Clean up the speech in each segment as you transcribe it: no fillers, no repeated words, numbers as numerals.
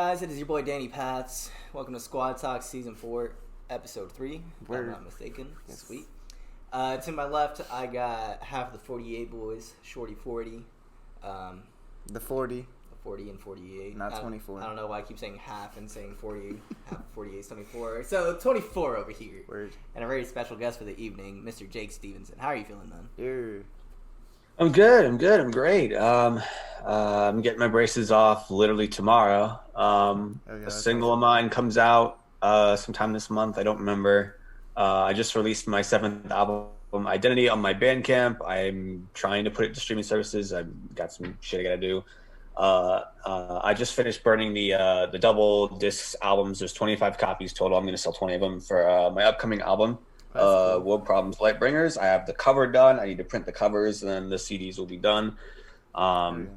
guys? It is your boy Danny Pats. Welcome to Squad Talk Season 4, Episode 3, if I'm not mistaken. Yes. Sweet. To my left, I got half the 48 boys, Shorty 40. The 40. 40 and 48. Not 24. I don't know why I keep saying half and saying 40. Half of 48 is 24. So 24 over here. Word. And a very special guest for the evening, Mr. Jake Stevenson. How are you feeling, man? Ew. I'm good. I'm great. I'm getting my braces off literally tomorrow. A single of mine comes out sometime this month. I don't remember. I just released my 7th album, Identity, on my Bandcamp. I'm trying to put it to streaming services. I've got some shit I gotta do. I just finished burning the double discs albums. There's 25 copies total. I'm going to sell 20 of them for my upcoming album. Cool. World Problems Lightbringers. I have the cover done. I need to print the covers, and then the CDs will be done. I'm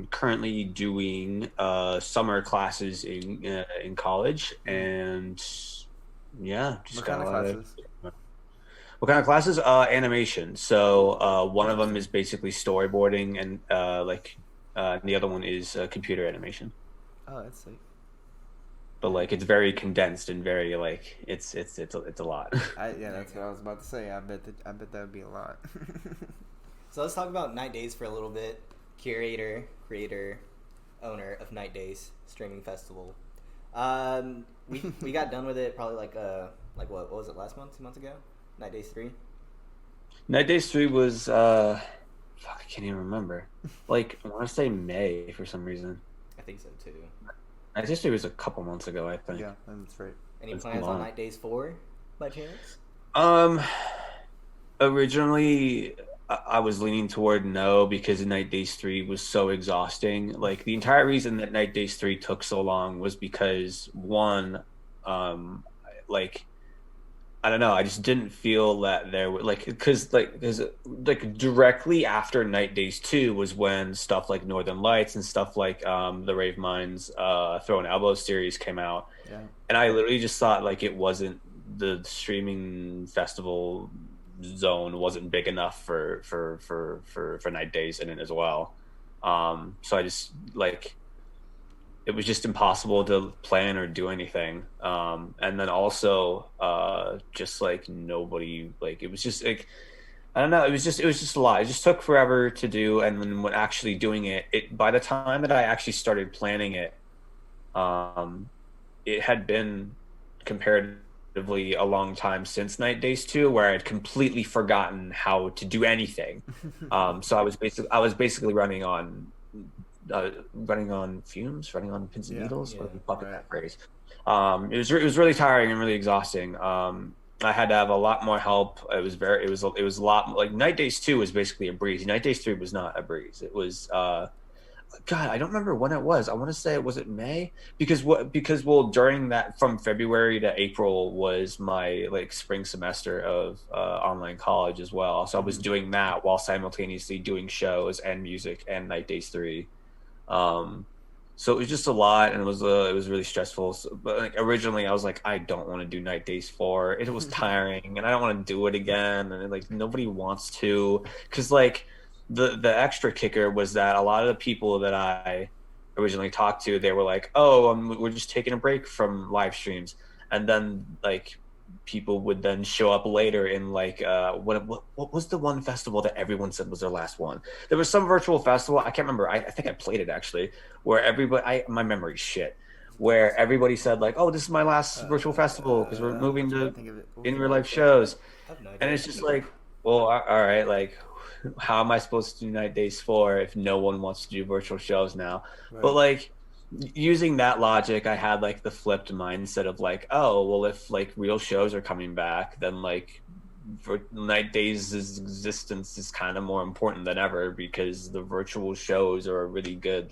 currently doing summer classes in college, and yeah, just What kind of classes? What kind of classes? Animation. So one of them is basically storyboarding, and the other one is computer animation. Oh, that's sick. But it's very condensed and very it's a lot. Yeah, that's what I was about to say. I bet that would be a lot. So let's talk about Night Days for a little bit. Curator, creator, owner of Night Days Streaming Festival. We got done with it probably what was it, last month, 2 months ago? Night Days 3? Night Days 3 was I can't even remember. I want to say May for some reason. I think so too. Night Days 3 was a couple months ago, I think. Yeah, that's right. Any That's plans long. on Night Days 4 by chance? Originally I was leaning toward no, because Night Days 3 was so exhausting. The entire reason that Night Days 3 took so long was because one, I don't know, I just didn't feel that there were because directly after Night Days 2 was when stuff like Northern Lights and stuff like the Rave Minds Throw an Elbow series came out. Yeah. And I literally just thought it wasn't, the streaming festival zone wasn't big enough for Night Days in it as well. So I just it was just impossible to plan or do anything. And then also just nobody, it was just I don't know, it was just a lot. It just took forever to do, and then when actually doing it, by the time that I actually started planning it, it had been comparatively a long time since Night Days 2, where I had completely forgotten how to do anything. So I was basically running on fumes, running on pins and needles. Yeah, What the fuck is that phrase? It was really tiring and really exhausting. I had to have a lot more help. It was a lot. Night Days 2 was basically a breeze. Night Days 3 was not a breeze. It was God, I don't remember when it was. I want to say was it May? Because during that, from February to April was my spring semester of online college as well. So I was doing that while simultaneously doing shows and music and Night Days 3. So it was just a lot, and it was really stressful. So, but originally I was I don't want to do Night Days 4. It was tiring, and I don't want to do it again. And nobody wants to, because the extra kicker was that a lot of the people that I originally talked to, they were we're just taking a break from live streams, and then people would then show up later in what was the one festival that everyone said was their last one? There was some virtual festival, I can't remember. I think I played it actually, where my memory's shit, where everybody said oh, this is my last virtual festival because we're moving to in real life shows. And it's just well, all right, how am I supposed to do Night Days 4 if no one wants to do virtual shows now? Right. But using that logic, I had the flipped mindset of oh, well, if real shows are coming back, then for Night Days' existence is kind of more important than ever, because the virtual shows are a really good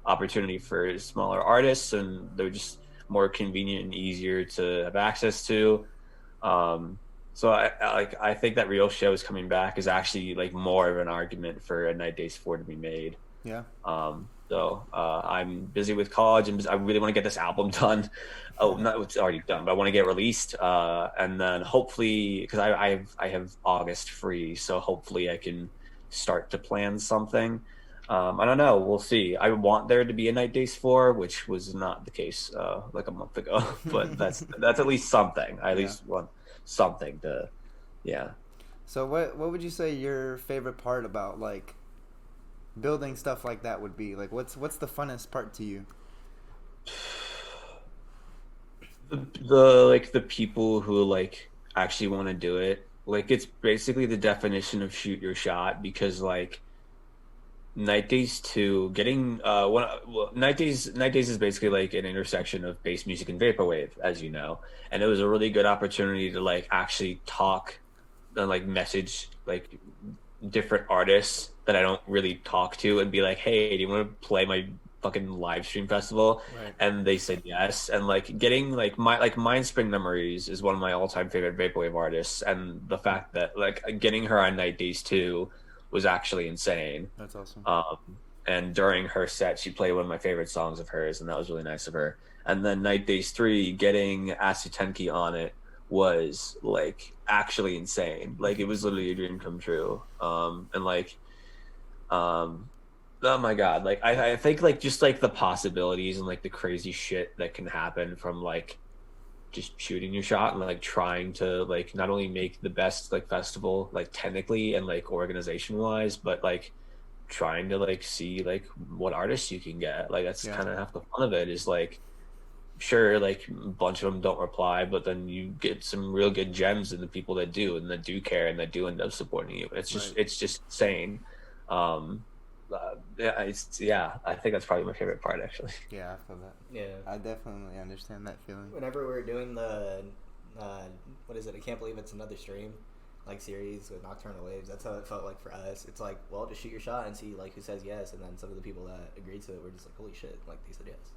opportunity for smaller artists, and they're just more convenient and easier to have access to. So I think that real shows coming back is actually more of an argument for a Night Days 4 to be made. Yeah. So I'm busy with college, and I really want to get this album done. Oh, no, it's already done, but I want to get released, and then hopefully, because I have August free, so hopefully I can start to plan something. I don't know. We'll see. I want there to be a Night Days 4, which was not the case like a month ago. But that's at least something. I at Yeah. least want something to, yeah. So what would you say your favorite part about like building stuff like that would be? Like what's the funnest part to you? The people who like actually want to do it. Like it's basically the definition of shoot your shot because like Night Days 2, getting Night Days is basically like an intersection of bass music and vaporwave, as you know, and it was a really good opportunity to like actually talk and like message like different artists that I don't really talk to and be like, hey, do you want to play my fucking live stream festival? Right. And they said yes. And like getting like my like Mindspring Memories is one of my all time favorite vaporwave artists, and the fact that like getting her on Night Days 2 was actually insane. That's awesome. And during her set, she played one of my favorite songs of hers, and that was really nice of her. And then Night Days 3, getting Asutenki on it was like actually insane. Like it was literally a dream come true. And like, oh my god, like I think like just like the possibilities and like the crazy shit that can happen from like just shooting your shot and like trying to like not only make the best like festival like technically and like organization wise, but like trying to like see like what artists you can get. Like that's kind of half the fun of it is like sure like a bunch of them don't reply, but then you get some real good gems in the people that do and that do care and that do end up supporting you. It's just it's just insane. I think that's probably my favorite part actually. Yeah, I feel that. Yeah. I definitely understand that feeling. Whenever we were doing the, what is it? I can't believe it's another stream, like series with Nocturnal Waves. That's how it felt like for us. It's like, well, just shoot your shot and see like who says yes, and then some of the people that agreed to it were just like, holy shit, like they said yes.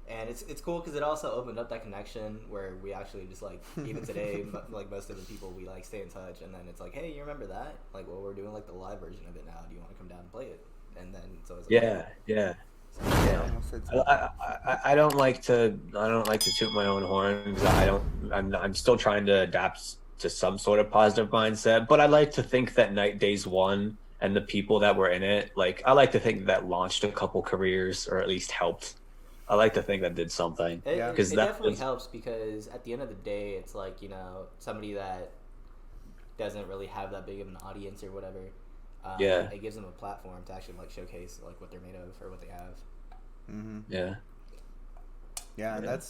And it's cool because it also opened up that connection where we actually just like even today like most of the people we like stay in touch, and then it's like, hey, you remember that? Like, well, we're doing like the live version of it now. Do you want to come down and play it? And then so it's like, Yeah. Yeah. I don't like to toot my own horn because I'm still trying to adapt to some sort of positive mindset, but I like to think that Night Days 1 and the people that were in it, like I like to think that launched a couple careers or at least helped. I like to think that did something. It that definitely helps because at the end of the day, it's like, you know, somebody that doesn't really have that big of an audience or whatever. It gives them a platform to actually like showcase like what they're made of or what they have. Mm-hmm. Yeah, and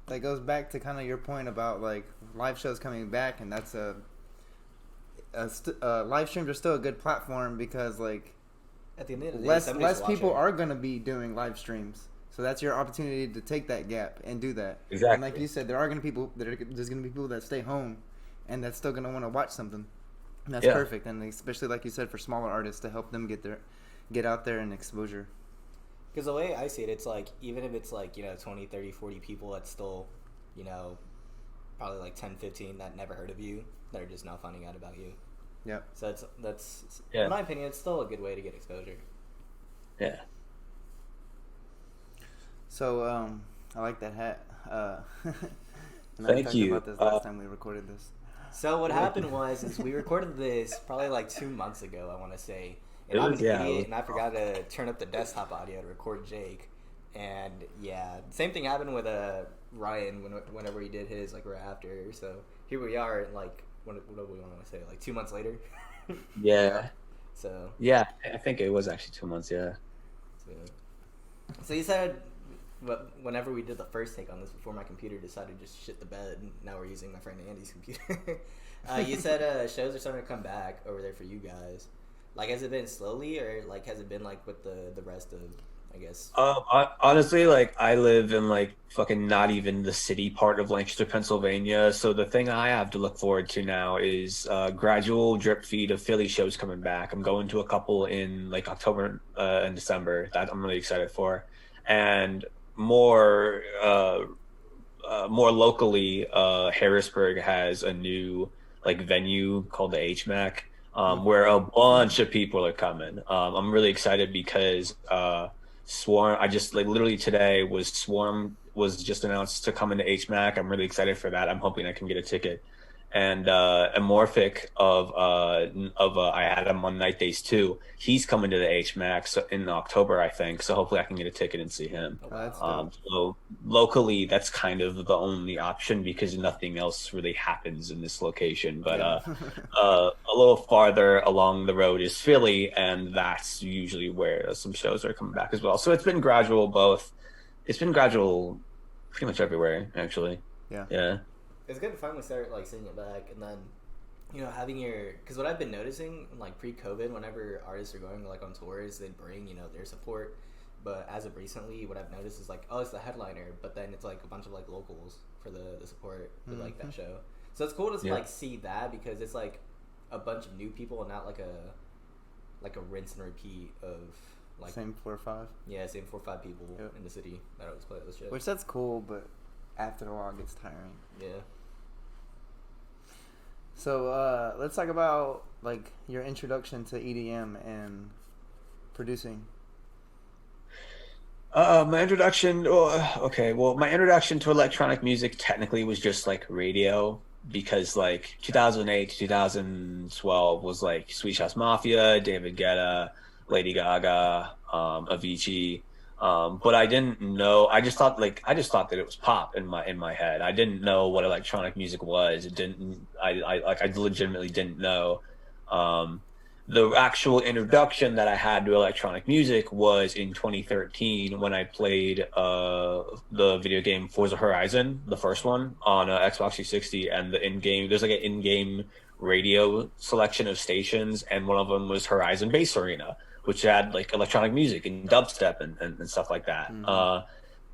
that goes back to kind of your point about like live shows coming back, and that's live streams are still a good platform because like at the end of the day, less people are going to be doing live streams. So that's your opportunity to take that gap and do that. Exactly. And like you said, there's going to be people that stay home, and that's still going to want to watch something. And that's perfect, and especially like you said, for smaller artists to help them get out there and exposure. Because the way I see it, it's like even if it's like, you know, 20, 30, 40 people, that's still, you know, probably like 10, 15 that never heard of you that are just now finding out about you. Yeah. So that's in my opinion, it's still a good way to get exposure. Yeah. So I like that hat. And Thank I talked you. about this last time we recorded this. So what happened was we recorded this probably like 2 months ago, I want to say. And I was an idiot, and I forgot to turn up the desktop audio to record Jake. And yeah, same thing happened with Ryan whenever he did his like right after. So here we are, like what do we want to say? Like 2 months later. Yeah. So yeah, I think it was actually 2 months. Yeah. So you said, whenever we did the first take on this, before my computer decided to just shit the bed, now we're using my friend Andy's computer. You said shows are starting to come back over there for you guys. Like, has it been slowly, or like has it been like with the rest of, I guess? Honestly, like I live in like fucking not even the city part of Lancaster, Pennsylvania. So the thing I have to look forward to now is gradual drip feed of Philly shows coming back. I'm going to a couple in like October and December that I'm really excited for, and more locally, Harrisburg has a new like venue called the HMAC. Where a bunch of people are coming. I'm really excited because Swarm, I just like literally today Swarm was just announced to come into HMAC. I'm really excited for that. I'm hoping I can get a ticket. and Amorphic I had him on Night Days 2. He's coming to the HMAX in October, I think. So hopefully I can get a ticket and see him. Oh, Oh, that's wow. dope. So locally, that's kind of the only option because nothing else really happens in this location. But Yeah. a little farther along the road is Philly, and that's usually where some shows are coming back as well. So it's been gradual both. It's been gradual pretty much everywhere, actually. Yeah. Yeah. It's good to finally start like seeing it back, and then having because what I've been noticing like pre-COVID, whenever artists are going like on tours, they bring their support. But as of recently, what I've noticed is like, oh, it's the headliner, but then it's like a bunch of like locals for the support for like that show. So it's cool to like see that because it's like a bunch of new people and not like a rinse and repeat of like Same 4 or 5. Yeah, same 4 or 5 people in the city that always play those shows. Which that's cool, but after a while it gets tiring. Yeah. So let's talk about like your introduction to EDM and producing. My introduction. Okay, well, my introduction to electronic music technically was just like radio because like 2008 to 2012 was like Sweet House Mafia, David Guetta, Lady Gaga, Avicii. But I didn't know. I just thought that it was pop in my head. I didn't know what electronic music was. It didn't. I legitimately didn't know. The actual introduction that I had to electronic music was in 2013 when I played the video game Forza Horizon, the first one on Xbox 360, and there's like an in-game radio selection of stations, and one of them was Horizon Bass Arena, which had like electronic music and dubstep and stuff like that.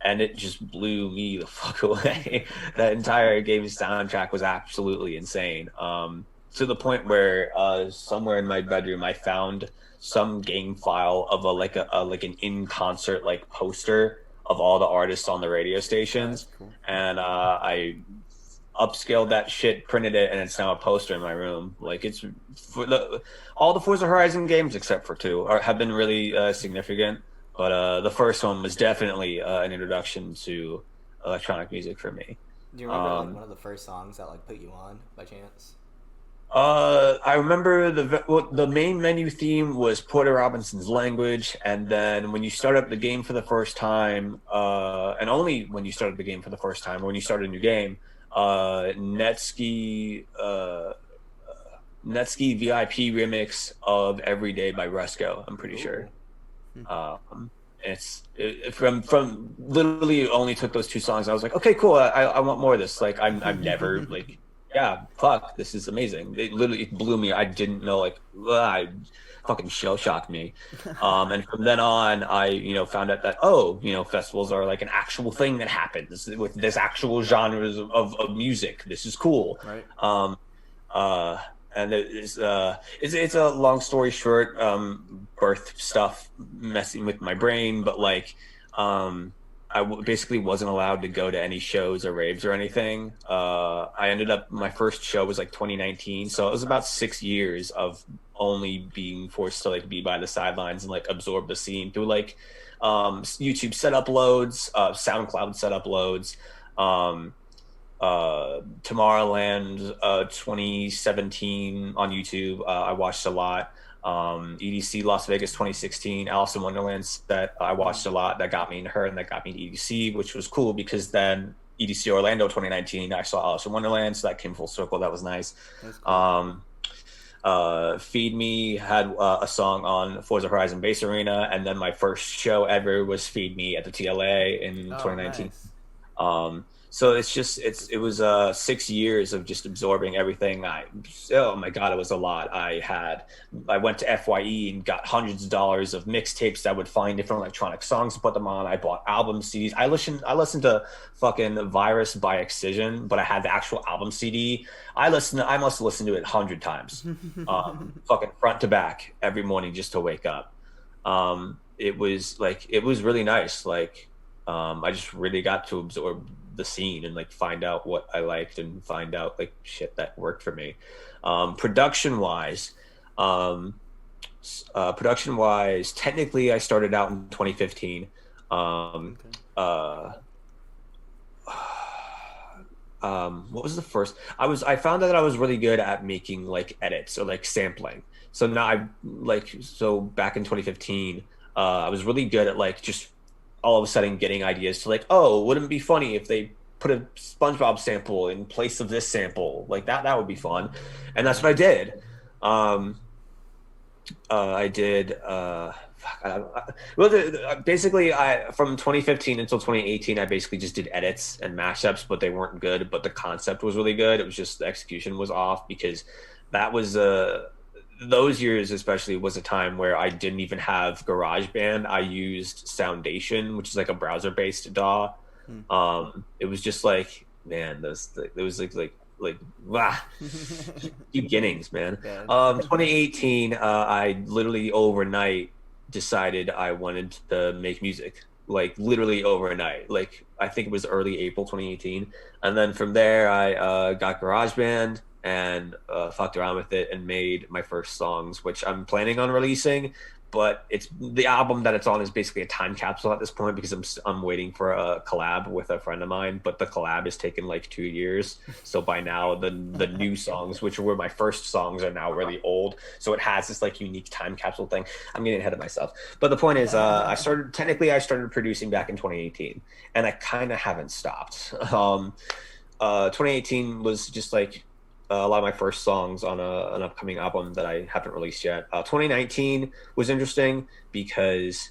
And it just blew me the fuck away. That entire game's soundtrack was absolutely insane. To the point where somewhere in my bedroom I found some game file of like an in concert like poster of all the artists on the radio stations. That's cool. And I upscaled that shit, printed it, and it's now a poster in my room. Like it's all the Forza Horizon games except for 2 have been really significant, but the first one was definitely an introduction to electronic music for me. Do you remember like one of the first songs that like put you on by chance? I remember the main menu theme was Porter Robinson's Language, and then when you start up the game for the first time, and only when you started the game for the first time, or when you start a new game, Netsky VIP remix of Every Day by Rusko. I'm pretty sure. From literally only took those 2 songs. I was like, okay, cool. I want more of this. Like I'm never like. Yeah, fuck, this is amazing. It blew me. I didn't know, like, I fucking shell shocked me. And from then on, I, found out that, festivals are like an actual thing that happens with this actual genres of music. This is cool. Right. And it's a long story short, birth stuff messing with my brain, but like, basically wasn't allowed to go to any shows or raves or anything. I ended up, my first show was like 2019. So it was about 6 years of only being forced to like be by the sidelines and like absorb the scene through like YouTube setup loads, SoundCloud setup loads, Tomorrowland 2017 on YouTube. I watched a lot. EDC Las Vegas 2016, Alice in Wonderland that I watched a lot. That got me into her, and that got me to EDC, which was cool because then EDC Orlando 2019, I saw Alice in Wonderland, so that came full circle. That was nice. That's cool. Feed Me had a song on Forza Horizon Bass Arena, and then my first show ever was Feed Me at the TLA in 2019. Nice. So it was 6 years of just absorbing everything. Oh my God, it was a lot. I went to FYE and got hundreds of dollars of mixtapes that would find different electronic songs to put them on. I bought album CDs. I listened to fucking Virus by Excision, but I had the actual album CD. I must have listened to it 100 times, fucking front to back every morning just to wake up. It was really nice. Like, I just really got to absorb the scene and like find out what I liked and find out like shit that worked for me. Production wise, technically I started out in 2015. what was the first? I found out that I was really good at making like edits or like sampling. So now back in 2015, I was really good at like just all of a sudden getting ideas to like, oh, wouldn't it be funny if they put a SpongeBob sample in place of this sample? Like that would be fun. And that's what I did. I did. Basically, I from 2015 until 2018, I basically just did edits and mashups, but they weren't good. But the concept was really good. It was just the execution was off because that was those years especially was a time where I didn't even have GarageBand. I used Soundation, which is like a browser-based DAW. It was just like, man, it was like wow, beginnings, man. 2018, I literally overnight decided I wanted to make music, like literally overnight. Like I think it was early April 2018, and then from there I got GarageBand and fucked around with it and made my first songs, which I'm planning on releasing. But it's the album that it's on is basically a time capsule at this point because I'm waiting for a collab with a friend of mine, but the collab has taken like 2 years. So by now the new songs, which were my first songs, are now really old. So it has this like unique time capsule thing. I'm getting ahead of myself. But the point is I started producing back in 2018 and I kind of haven't stopped. 2018 was just like a lot of my first songs on an upcoming album that I haven't released yet. 2019 was interesting because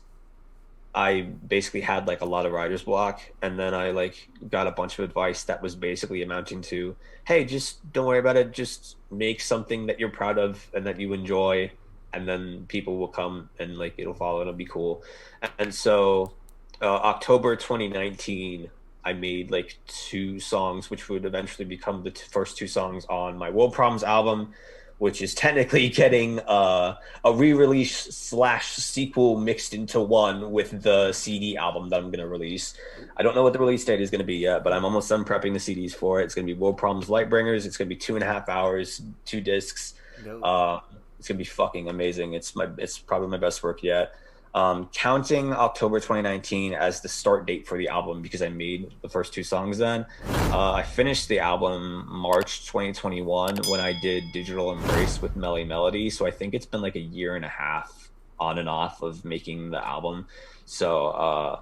I basically had like a lot of writer's block, and then I like got a bunch of advice that was basically amounting to, hey, just don't worry about it, just make something that you're proud of and that you enjoy, and then people will come and like it'll follow, it'll be cool. And so October 2019 I made like 2 songs, which would eventually become the first 2 songs on my World Problems album, which is technically getting a re-release / sequel mixed into one with the CD album that I'm going to release. I don't know what the release date is going to be yet, but I'm almost done prepping the CDs for it. It's going to be World Problems Lightbringers. It's going to be 2.5 hours, 2 discs. It's going to be fucking amazing. It's probably my best work yet. Counting October 2019 as the start date for the album because I made the first 2 songs then. I finished the album March 2021 when I did Digital Embrace with Melly Melody. So I think it's been like a year and a half on and off of making the album. So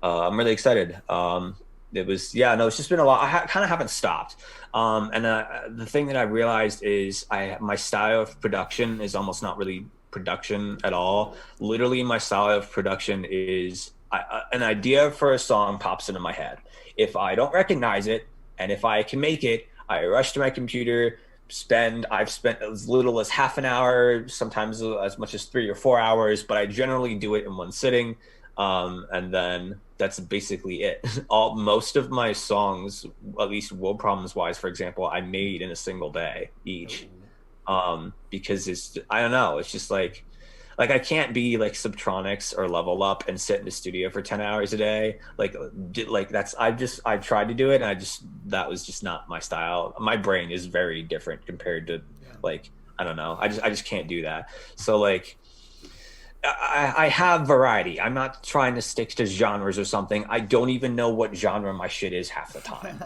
I'm really excited. It's just been a lot. I kind of haven't stopped. And the thing that I realized is my style of production is almost not really production at all. Literally, my style of production is an idea for a song pops into my head. If I don't recognize it, and if I can make it, I rush to my computer. I've spent as little as half an hour, sometimes as much as 3 or 4 hours, but I generally do it in one sitting. And then that's basically it. Most of my songs, at least World Problems wise, for example, I made in a single day each. Because I don't know, it's just like I can't be like Subtronics or Level Up and sit in the studio for 10 hours a day. I tried to do it and that was just not my style. My brain is very different compared to like, I don't know. I just can't do that. So like, I have variety. I'm not trying to stick to genres or something. I don't even know what genre my shit is half the time.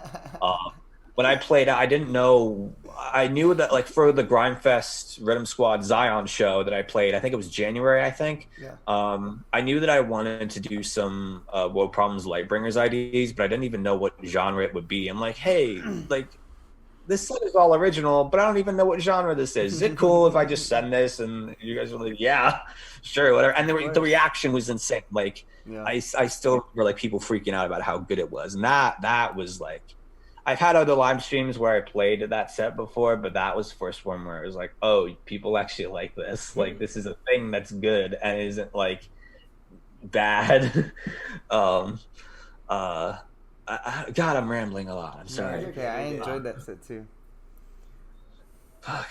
When I played, I didn't know. I knew that, like, for the Grindfest Rhythm Squad Zion show that I played, I think it was January, I think. Yeah. I knew that I wanted to do some World Problems Lightbringers IDs, but I didn't even know what genre it would be. I'm like, hey, like, this song is all original, but I don't even know what genre this is. Is it cool if I just send this? And you guys were like, yeah, sure, whatever. And the reaction was insane. Like, I still remember, like, people freaking out about how good it was. And that was, like, I've had other live streams where I played that set before, but that was the first one where it was like, oh, people actually like this. Like, this is a thing that's good and isn't, like, bad. God, I'm rambling a lot. I'm sorry. No, okay, I enjoyed that set too. Fuck.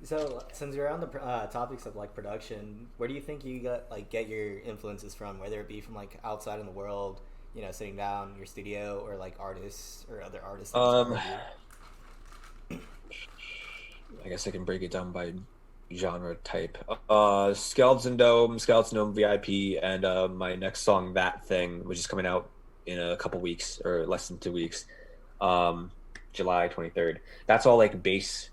So, since you're on the topics of like production, where do you think you get your influences from? Whether it be from like outside in the world, you know, sitting down in your studio, or like artists or other artists. I guess I can break it down by genre type. Skeleton Dome VIP, and my next song, That Thing, which is coming out in a couple weeks or less than 2 weeks. July 23rd. That's all like bass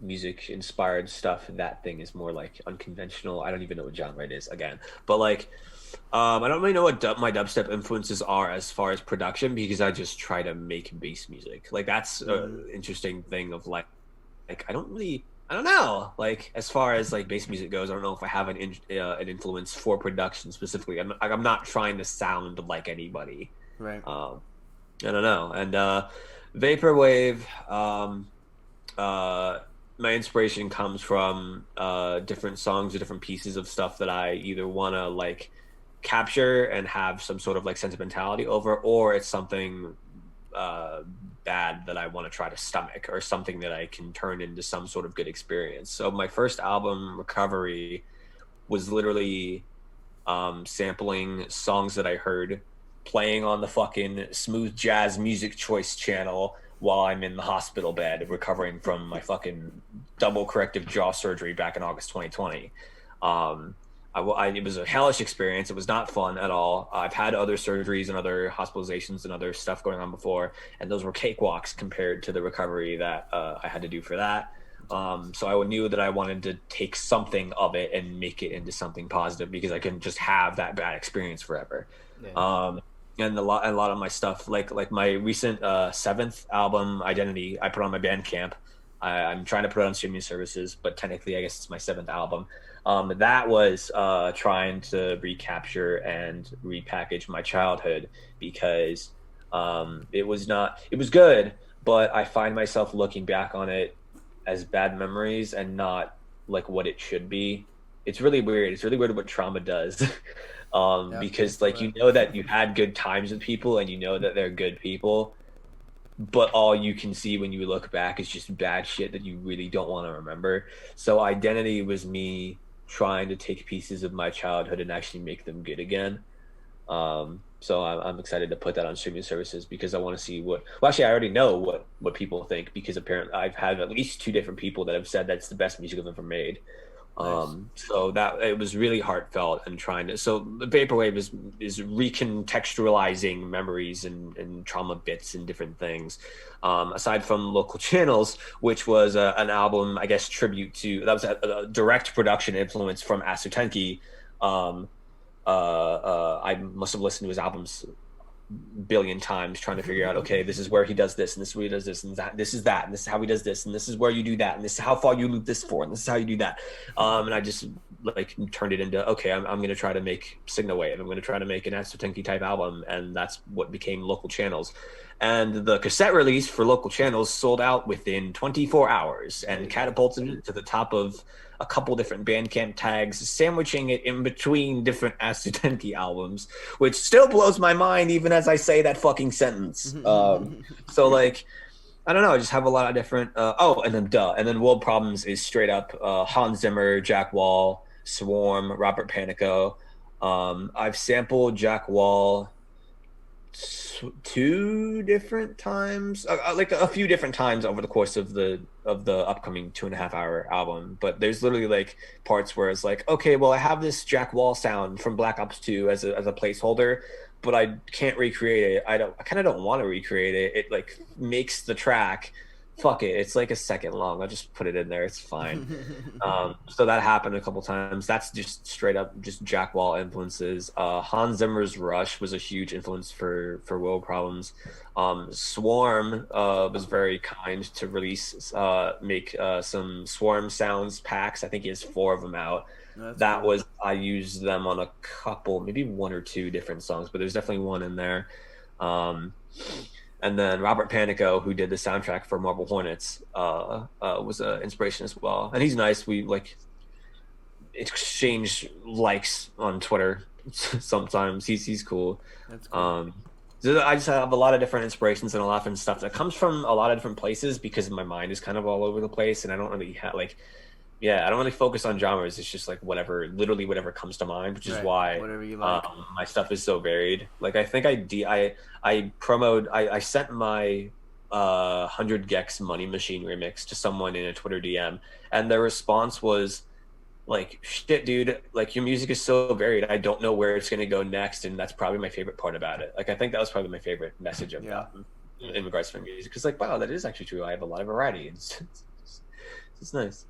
music inspired stuff. That thing is more like unconventional. I don't even know what genre it is again, but like I don't really know what my dubstep influences are as far as production, because I just try to make bass music. Like that's an interesting thing of like I don't know. Like as far as like bass music goes, I don't know if I have an influence for production specifically. I'm not trying to sound like anybody. Right. I don't know. And vaporwave. My inspiration comes from different songs or different pieces of stuff that I either want to like capture and have some sort of like sentimentality over, or it's something bad that I want to try to stomach, or something that I can turn into some sort of good experience. So my first album, Recovery, was literally sampling songs that I heard playing on the fucking Smooth Jazz Music Choice channel while I'm in the hospital bed recovering from my fucking double corrective jaw surgery back in August 2020. It was a hellish experience. It was not fun at all. I've had other surgeries and other hospitalizations and other stuff going on before, and those were cakewalks compared to the recovery that I had to do for that. So I knew that I wanted to take something of it and make it into something positive, because I couldn't just have that bad experience forever. Yeah. And a lot of my stuff, like my recent 7th album, Identity, I put on my Bandcamp. I'm trying to put it on streaming services, but technically I guess it's my 7th album. That was trying to recapture and repackage my childhood, because it was good, but I find myself looking back on it as bad memories and not like what it should be. It's really weird. It's really weird what trauma does. Because like you know that you had good times with people and you know that they're good people, but all you can see when you look back is just bad shit that you really don't want to remember. So Identity was me trying to take pieces of my childhood and actually make them good again. So I'm excited to put that on streaming services, because I want to see actually I already know what people think, because apparently I've had at least 2 different people that have said that's the best music I've ever made. Nice. So that it was really heartfelt, and so the vaporwave is recontextualizing memories and trauma bits and different things. Aside from Local Channels, which was an album, I guess, tribute to, that was a direct production influence from Asutenki. I must have listened to his albums billion times trying to figure out, okay, this is where he does this, and this is where he does this, and this is that, and this is how he does this, and this is where you do that, and this is how far you loop this for, and this is how you do that. And I just like turned it into, okay, I'm going to try to make Signal Wave. I'm going to try to make an Asutenki type album, and that's what became Local Channels. And the cassette release for Local Channels sold out within 24 hours and catapulted it to the top of a couple different Bandcamp tags, sandwiching it in between different Asutenki albums, which still blows my mind even as I say that fucking sentence. So like, I don't know, I just have a lot of different, and then World Problems is straight up Hans Zimmer, Jack Wall, Swarm, Robert Panico. I've sampled Jack Wall 2 different times, like a few different times over the course of the upcoming 2.5-hour album. But there's literally like parts where it's like, okay, well, I have this Jack Wall sound from Black Ops 2 as a placeholder, but I can't recreate it. I kind of don't want to recreate it. It like makes the track, fuck it, it's like a second long, I'll just put it in there, it's fine. So that happened a couple times. That's just straight up just Jack Wall influences. Hans Zimmer's Rush was a huge influence for World Problems. Swarm was very kind to make some Swarm sounds packs. I think he has 4 of them out. I used them on a couple, maybe 1 or 2 different songs, but there's definitely one in there. And then Robert Panico, who did the soundtrack for Marble Hornets, was an inspiration as well. And he's nice. We like exchange likes on Twitter sometimes. He's cool. That's cool. So I just have a lot of different inspirations and a lot of different stuff that comes from a lot of different places, because my mind is kind of all over the place, and I don't really have I don't really focus on genres. It's just like literally whatever comes to mind, which is why whatever you like. My stuff is so varied. Like I think I sent my 100 Gex Money Machine remix to someone in a Twitter DM, and their response was, like, shit, dude, like your music is so varied. I don't know where it's going to go next. And that's probably my favorite part about it. Like, I think that was probably my favorite message I've gotten in regards to my music. Cause like, wow, that is actually true. I have a lot of variety. It's nice.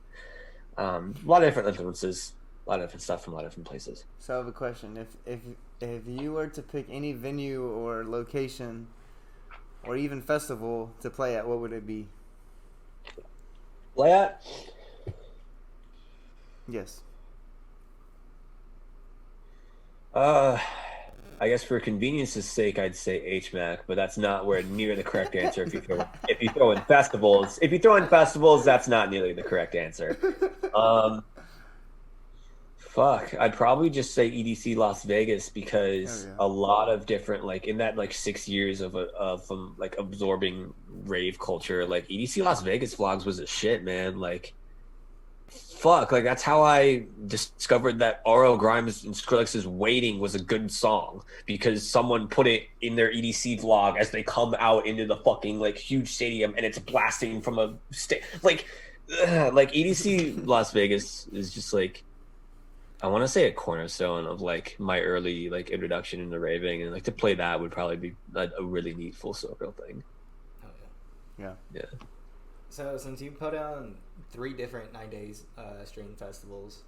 A lot of different influences, a lot of different stuff from a lot of different places. So I have a question. If you were to pick any venue or location or even festival to play at, what would it be? Play at? Yes. I guess for convenience's sake, I'd say HMAC, but that's not where near the correct answer. If you throw in festivals, that's not nearly the correct answer. Fuck, I'd probably just say EDC Las Vegas because a lot of different, like in that like 6 years of like absorbing rave culture, like EDC Las Vegas vlogs was a shit, man. Like, fuck, like that's how I discovered that R.L. Grimes and Skrillex's "Waiting" was a good song because someone put it in their EDC vlog as they come out into the fucking like huge stadium and it's blasting from a like EDC Las Vegas is just like, I want to say a cornerstone of like my early like introduction into raving, and like to play that would probably be a really neat full circle thing. Oh Yeah. So since you put on 3 different 9 days streaming festivals,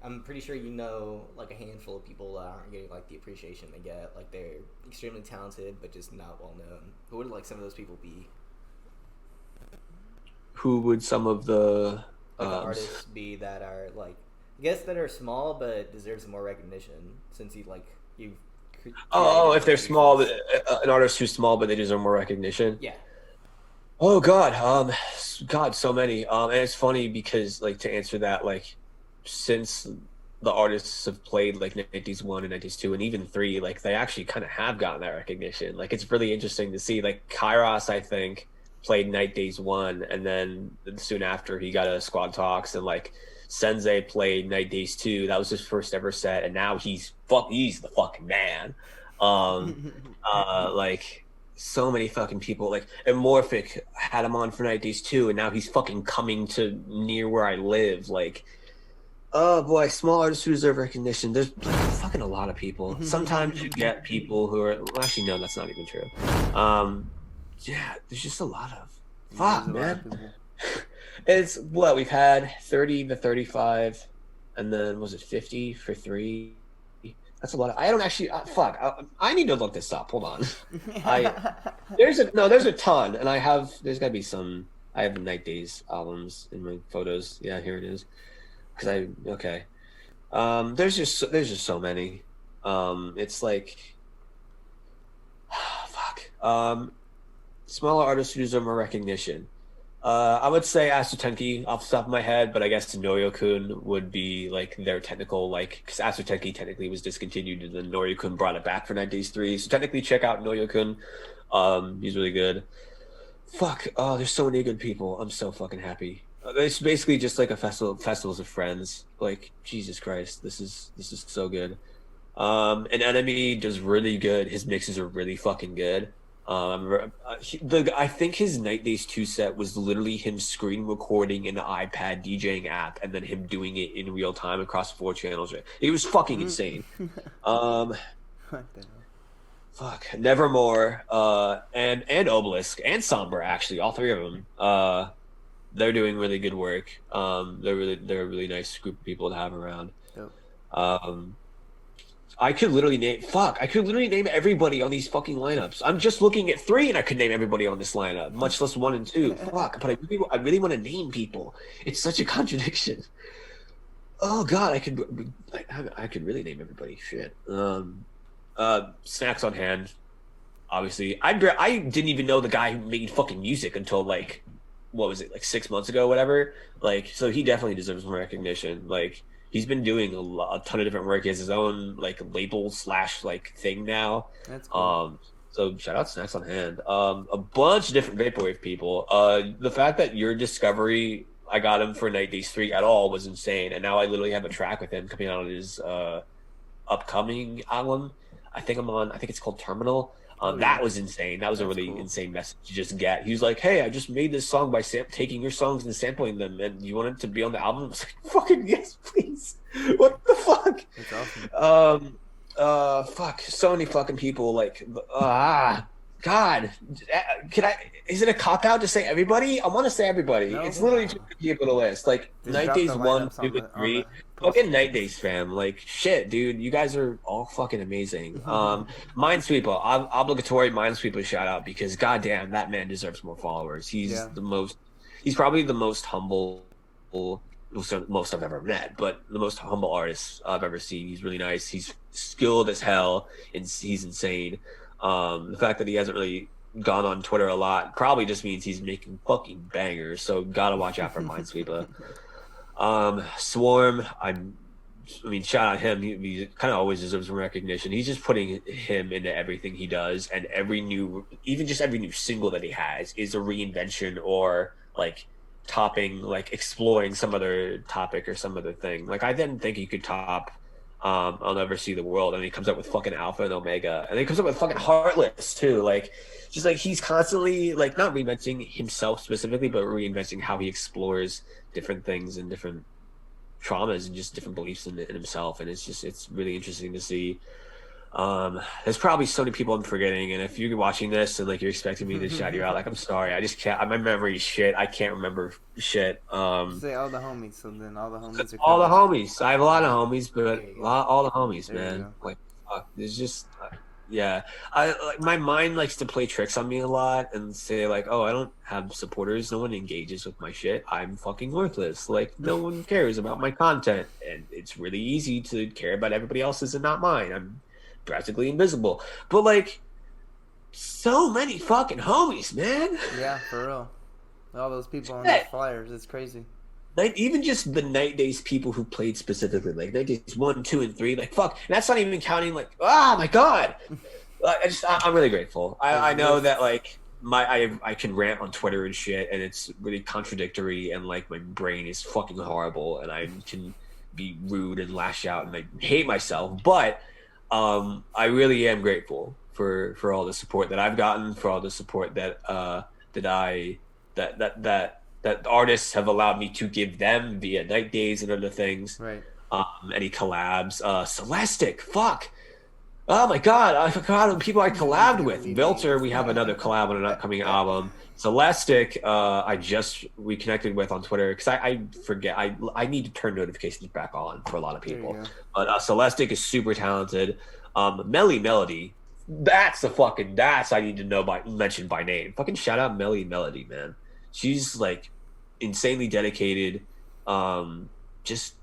I'm pretty sure you know like a handful of people that aren't getting like the appreciation they get. Like they're extremely talented but just not well known. Who would like some of those people be? Who would some of the artists be that are like, I guess that are small but deserve some more recognition since you've if they're small, an artist who's small but they deserve more recognition? Yeah. Oh God, so many. And it's funny because like to answer that, like since the artists have played like 90s 1 and 90s 2 and even 3, like they actually kind of have gotten that recognition. Like it's really interesting to see. Like Kairos, I think, played Night Days 1, and then soon after he got a Squad Talks, and like Sensei played Night Days 2. That was his first ever set, and now he's the fucking man. Like so many fucking people, like Amorphic had him on for Night Days 2, and now he's fucking coming to near where I live. Like, oh boy, small artists who deserve recognition. There's like, fucking a lot of people. Sometimes you get people who are, well, actually no, that's not even true. Yeah, there's just a lot of fuck, man. It's what we've had 30 to 35, and then was it 50 for 3? That's a lot. I don't actually. Fuck. I need to look this up. Hold on. There's a ton, and there's got to be some. I have the Night Days albums in my photos. Yeah, here it is. There's just so many. It's like, fuck. Smaller artists who deserve more recognition. I would say Asutenki off the top of my head, but I guess Noryokun would be like their technical, like, because Asutenki technically was discontinued and then Noryokun brought it back for 9 Days 3. So technically check out Noryokun. He's really good. Fuck, oh, there's so many good people. I'm so fucking happy. It's basically just like a festivals of friends. Like, Jesus Christ, this is so good. An Enemy does really good. His mixes are really fucking good. I think his Night Days 2 set was literally him screen recording an iPad DJing app and then him doing it in real time across 4 channels. It was fucking insane. What the hell? Fuck, Nevermore, and Obelisk and Sombra, actually, all 3 of them. They're doing really good work. They're a really nice group of people to have around. Yep. I could literally name everybody on these fucking lineups. I'm just looking at 3 and I could name everybody on this lineup, much less 1 and 2. Fuck, but I really want to name people. It's such a contradiction. Oh God, I could really name everybody. Shit. Snacks on Hand, obviously. I didn't even know the guy who made fucking music until like, what was it, like 6 months ago, whatever. Like, so he definitely deserves more recognition. Like, he's been doing a ton of different work. He has his own like label / like thing now. That's cool. So shout out Snacks on Hand. A bunch of different vaporwave people. The fact that Your Discovery, I got him for Night Days 3 at all was insane, and now I literally have a track with him coming out on his upcoming album. I think it's called Terminal. That was insane. That was a really insane message to just get. He was like, "Hey, I just made this song by taking your songs and sampling them, and you want it to be on the album?" I was like, "Fucking yes, please." What the fuck? That's awesome. Fuck. So many fucking people like, God. Can I? Is it a cop out to say everybody? I want to say everybody. No, it's literally too many people to list. Like Night Days 1, 2, and 3. Fucking Night Days fam. Like shit, dude. You guys are all fucking amazing. Minesweeper, obligatory Minesweeper shout out because goddamn, that man deserves more followers. He's he's probably the most humble, most I've ever met, but the most humble artist I've ever seen. He's really nice. He's skilled as hell, and he's insane. The fact that he hasn't really gone on Twitter a lot probably just means he's making fucking bangers. So gotta watch out for Minesweeper. Swarm, I mean, shout out him. He kind of always deserves some recognition. He's just putting him into everything he does, and every new single that he has is a reinvention or like topping, like exploring some other topic or some other thing. Like I didn't think he could top I'll Never See the World, and he comes up with fucking Alpha and Omega, and then he comes up with fucking Heartless too. Like just like he's constantly like not reinventing himself specifically, but reinventing how he explores different things and different traumas and just different beliefs in himself, and it's really interesting to see. There's probably so many people I'm forgetting, and if you're watching this and like you're expecting me to shout you out, like I'm sorry, I just can't. My memory is shit. I can't remember shit. Say all the homies, so then all the homies are all the homies. I have a lot of homies, but all the homies, man. Like it's just yeah. I like my mind likes to play tricks on me a lot and say like, oh, I don't have supporters. No one engages with my shit. I'm fucking worthless. Like no one cares about my content, and it's really easy to care about everybody else's and not mine. I'm practically invisible, but like so many fucking homies, man. Yeah, for real. All those people on those flyers, it's crazy. Like even just the Night Days people who played specifically, like Night Days 1, 2, and 3. Like fuck, and that's not even counting like my god. I'm really grateful. I know that like I can rant on Twitter and shit, and it's really contradictory, and like my brain is fucking horrible, and I can be rude and lash out and like hate myself, but I really am grateful for all the support that I've gotten, for all the support that artists have allowed me to give them via Night Days and other things. Right. Any collabs? Celestic, fuck. Oh my god, I forgot people I collabed with. Velter, we have another collab on an upcoming album. Celestic, I just reconnected with on Twitter because I forget. I need to turn notifications back on for a lot of people. But Celestic is super talented. Melody, that's I need to mention by name. Fucking shout out Melody, man. She's like insanely dedicated. Just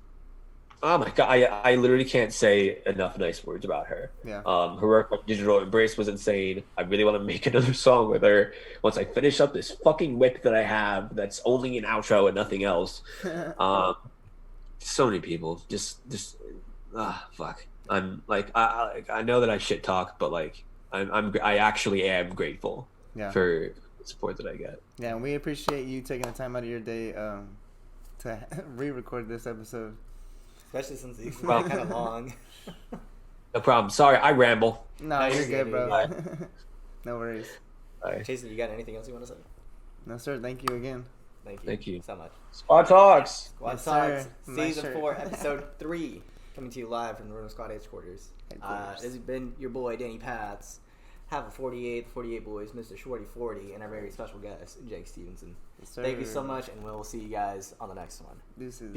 oh my god, I literally can't say enough nice words about her. Yeah. Her work on Digital Embrace was insane. I really want to make another song with her once I finish up this fucking whip that I have that's only an outro and nothing else. So many people just fuck. I'm like I know that I shit talk, but like I actually am grateful for the support that I get. Yeah, and we appreciate you taking the time out of your day to re-record this episode. Especially since it's kind of long. No problem. Sorry, I ramble. No, you're good, bro. No worries. Right. Jason, you got anything else you want to say? No, sir. Thank you again. Thank you so much. Squad Talks. Squad Talks, Season 4, Episode 3, coming to you live from the Room Squad headquarters. This has been your boy, Danny Pats. Have a 48 boys, Mr. Shorty 40, and our very special guest, Jake Stevenson. Yes, sir. Thank you so much, and we'll see you guys on the next one. This is...